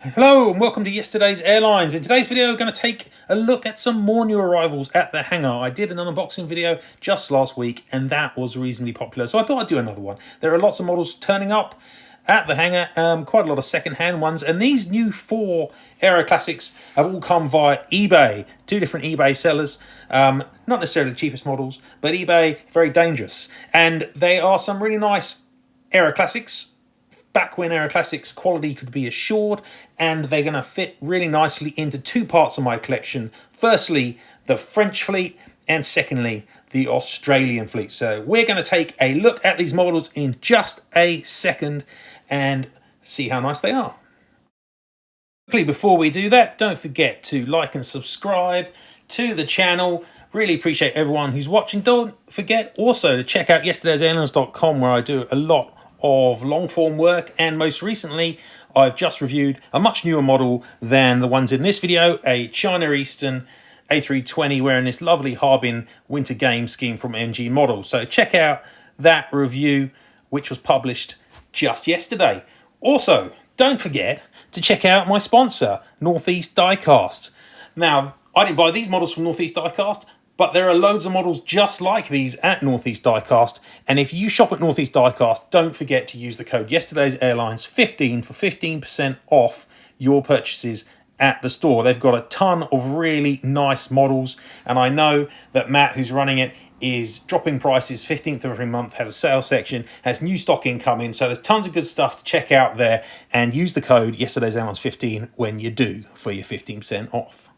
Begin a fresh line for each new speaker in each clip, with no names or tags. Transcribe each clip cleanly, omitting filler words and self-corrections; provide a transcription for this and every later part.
Hello and welcome to yesterday's Airlines. In today's video, we're going to take a look at some more new arrivals at the hangar. I did an unboxing video just last week and that was reasonably popular, so I thought I'd do another one. There are lots of models turning up at the hangar, quite a lot of second-hand ones, and these new 4 Aero Classics have all come via eBay. 2 different eBay sellers, not necessarily the cheapest models, but eBay, very dangerous. And they are some really nice Aero Classics, back when Aero Classics quality could be assured, and they're going to fit really nicely into 2 parts of my collection. Firstly, the French fleet, and secondly, the Australian fleet. So we're going to take a look at these models in just a second and see how nice they are. Quickly, before we do that, don't forget to like and subscribe to the channel. Really appreciate everyone who's watching. Don't forget also to check out yesterdaysairlines.com, where I do a lot of long form work, and most recently I've just reviewed a much newer model than the ones in this video, a China Eastern A320 wearing this lovely Harbin winter game scheme from MG Models. So check out that review, which was published just yesterday. Also, don't forget to check out my sponsor, Northeast Diecast. Now, I didn't buy these models from Northeast Diecast, but there are loads of models just like these at Northeast Diecast. And if you shop at Northeast Diecast, don't forget to use the code Yesterday's Airlines 15 for 15% off your purchases at the store. They've got a ton of really nice models. And I know that Matt, who's running it, is dropping prices 15th of every month, has a sales section, has new stock incoming. So there's tons of good stuff to check out there, and use the code Yesterday's Airlines 15 when you do for your 15% off.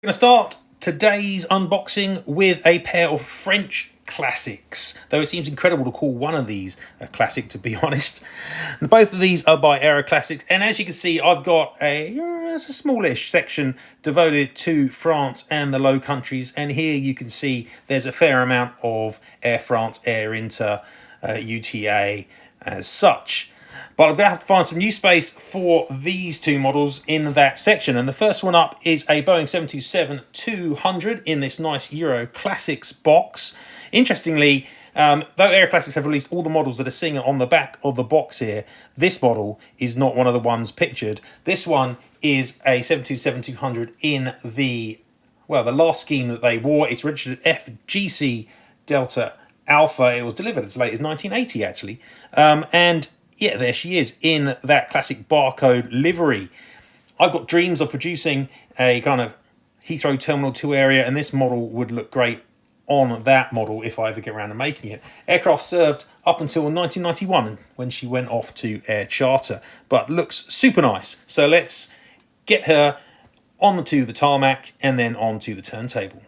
We're going to start today's unboxing with a pair of French classics, though it seems incredible to call one of these a classic, to be honest. Both of these are by Aero Classics, and as you can see, I've got it's a smallish section devoted to France and the Low Countries, and here you can see there's a fair amount of Air France, Air Inter, UTA as such. But I'm going to have to find some new space for these 2 models in that section. And the first one up is a Boeing 727-200 in this nice Euro Classics box. Interestingly, though Aero Classics have released all the models that are seen on the back of the box here, this model is not one of the ones pictured. This one is a 727-200 in the last scheme that they wore. It's registered FGC Delta Alpha. It was delivered as late as 1980, actually. And yeah, there she is in that classic barcode livery. I've got dreams of producing a kind of Heathrow Terminal 2 area, and this model would look great on that model if I ever get around to making it. Aircraft served up until 1991 when she went off to Air Charter, but looks super nice. So let's get her onto the tarmac and then onto the turntable.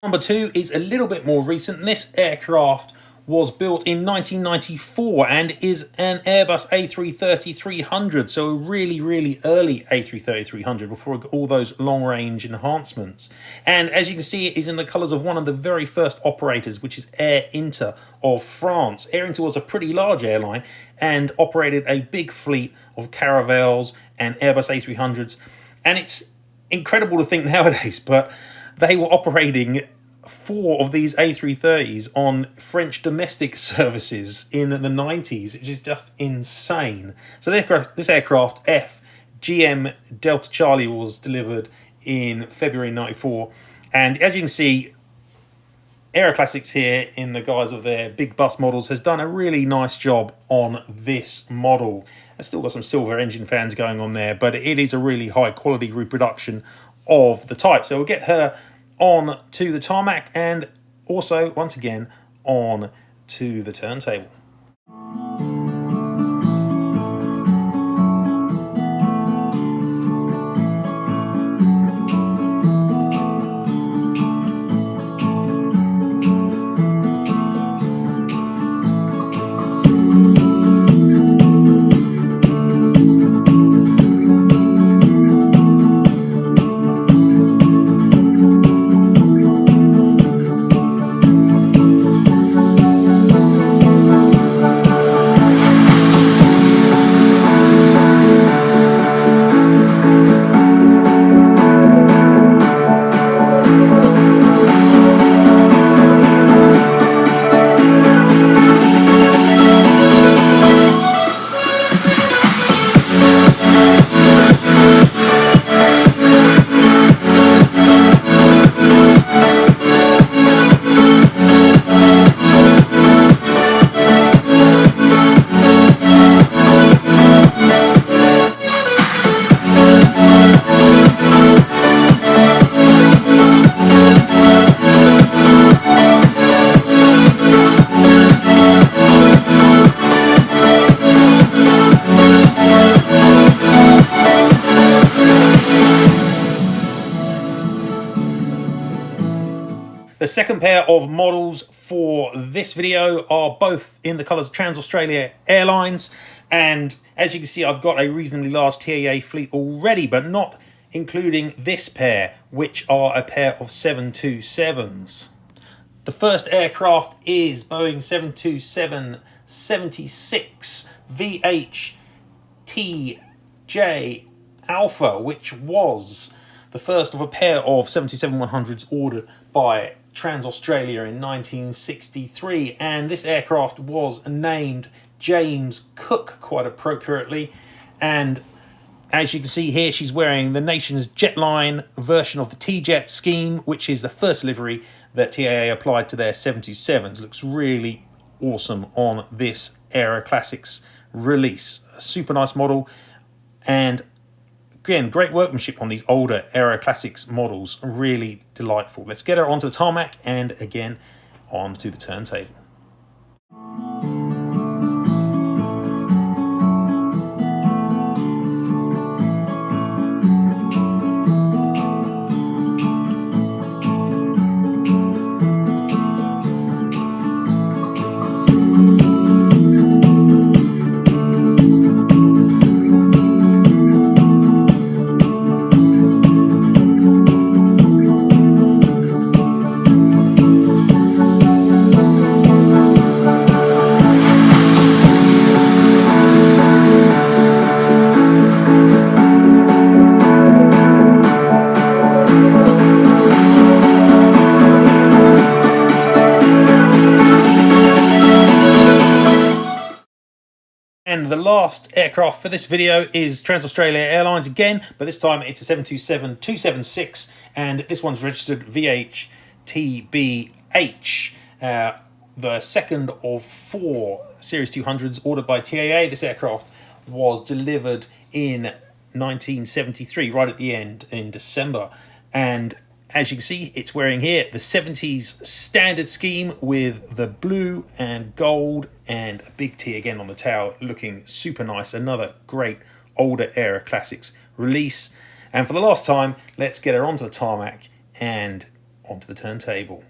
Number 2 is a little bit more recent. This aircraft was built in 1994 and is an Airbus A330-300, so a really, really early A330-300 before all those long-range enhancements. And as you can see, it is in the colours of one of the very first operators, which is Air Inter of France. Air Inter was a pretty large airline and operated a big fleet of Caravels and Airbus A300s. And it's incredible to think nowadays, but they were operating 4 of these A330s on French domestic services in the 90s, which is just insane. So this aircraft, FGM Delta Charlie, was delivered in February 94. And as you can see, Aeroclassics here, in the guise of their big bus models, has done a really nice job on this model. It's still got some silver engine fans going on there, but it is a really high quality reproduction of the type. So we'll get her on to the tarmac and also, once again, on to the turntable. The second pair of models for this video are both in the colours of Trans-Australia Airlines, and as you can see, I've got a reasonably large TAA fleet already, but not including this pair, which are a pair of 727s. The first aircraft is Boeing 727-76 VHTJ Alpha, which was the first of a pair of 727-100s ordered by Trans-Australia in 1963, and this aircraft was named James Cook quite appropriately. And as you can see here, she's wearing the nation's jetline version of the T-Jet scheme, which is the first livery that TAA applied to their 727s. Looks really awesome on this Aeroclassics release. A super nice model, and again, great workmanship on these older Aeroclassics models. Really delightful. Let's get her onto the tarmac and again onto the turntable. And the last aircraft for this video is Trans-Australia Airlines again, but this time it's a 727-276, and this one's registered VHTBH, the second of 4 Series 200s ordered by TAA. This aircraft was delivered in 1973, right at the end in December, and as you can see, it's wearing here the 70s standard scheme with the blue and gold and a big T again on the tail, looking super nice. Another great older Aeroclassics release. And for the last time, let's get her onto the tarmac and onto the turntable.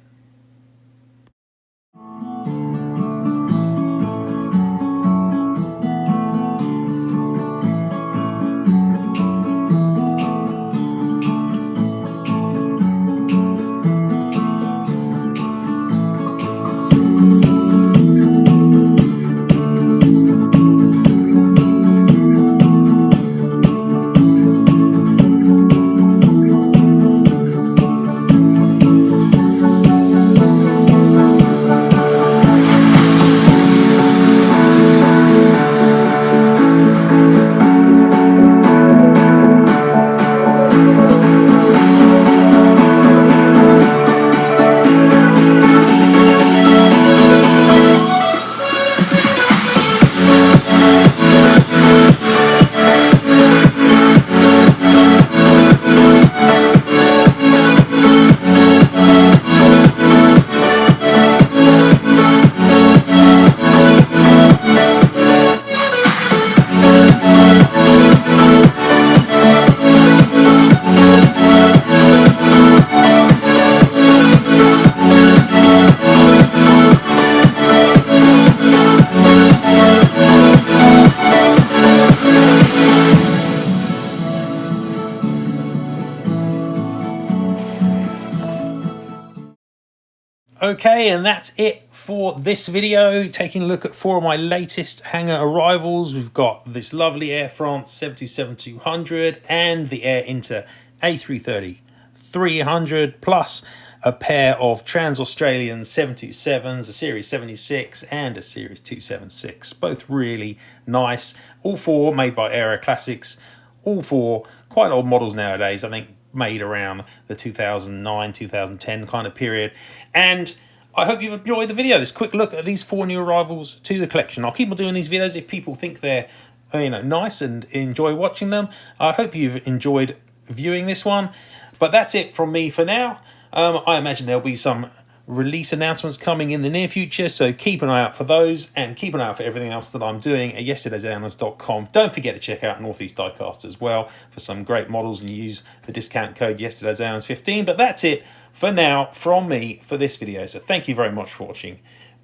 Okay, and that's it for this video. Taking a look at 4 of my latest hangar arrivals. We've got this lovely Air France 727-200 and the Inter A330 300, plus a pair of Trans-Australian 727s, a Series 76 and a Series 276. Both really nice. All 4 made by Aero Classics. All 4 quite old models nowadays. I think made around the 2009, 2010 kind of period. And I hope you've enjoyed the video. This quick look at these 4 new arrivals to the collection. I'll keep on doing these videos if people think they're nice and enjoy watching them. I hope you've enjoyed viewing this one. But that's it from me for now. I imagine there'll be some release announcements coming in the near future, so keep an eye out for those, and keep an eye out for everything else that I'm doing at yesterdaysairliners.com. Don't forget to check out Northeast Diecast as well for some great models, and use the discount code yesterdaysairliners15. But that's it for now from me for this video, so thank you very much for watching.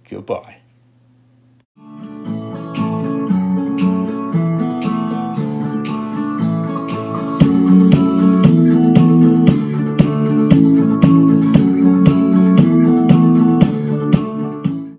Goodbye.